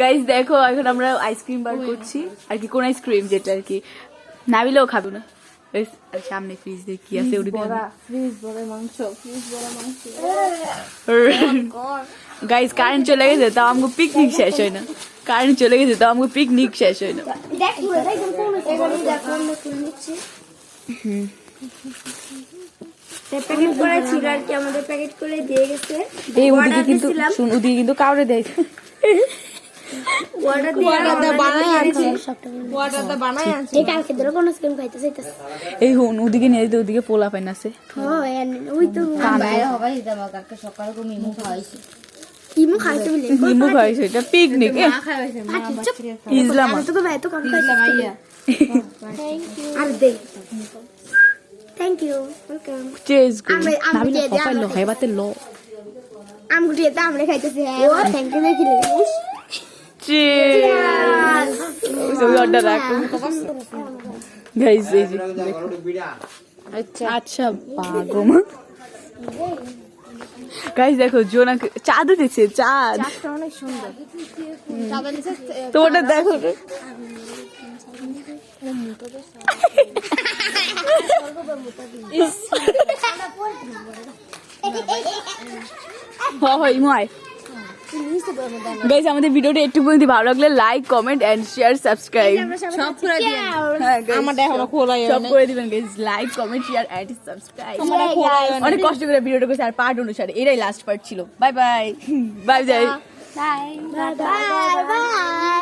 Guys দেখো এখন আমরা আইসক্রিম বার করছি আর কি কোন আইসক্রিম যেটা আর কি নাবিলেও খাবে না। আর সামনে ফ্রিজ দিয়ে কি আছে ওটা ফ্রিজ ভরে মাংস গাইস কারেন্ট চলে গেছে তাও আমাকে পিকনিক শেষ হয় না। কারেন্ট চলে গেছে তাও আমাকে পিকনিক শেষ হয় না। প্যাকেট করা ছিল আর কি আমাদের প্যাকেট করে দিয়ে গেছে। এই ওদিকে কিন্তু শুন ওদিকে কিন্তু কাউরে দেয় এই হুন ওদিকে নিয়ে যেতে ওদিকে পোলা পাইন আছে ইমু খাইছে এটা picnic Islam thank you welcome চেজ নাবিলা প্রোফাইল লো খাইবাতে লো আমগুটিয়ে তো আমরা খাইতেছি ও থ্যাংক ইউ দেখিলে চেজ ওই অর্ডার রাখো গাইস এই যে আচ্ছা বাগমা গাইস দেখো জোনা চাঁদ উঠেছে চাঁদ অনেক সুন্দর তো ওটা দেখো গাইস আমাদের ভিডিওটা একটু পর্যন্ত ভালো লাগলে like comment and share subscribe সব করে দিবেন। আমাদের এখনো খোলাই সব করে দিবেন guys like comment share and subscribe অনেক কষ্ট করে ভিডিওটা করেছি আর পার্ট অনুসারে এটাই লাস্ট পার্ট ছিল bye bye bye bye bye bye by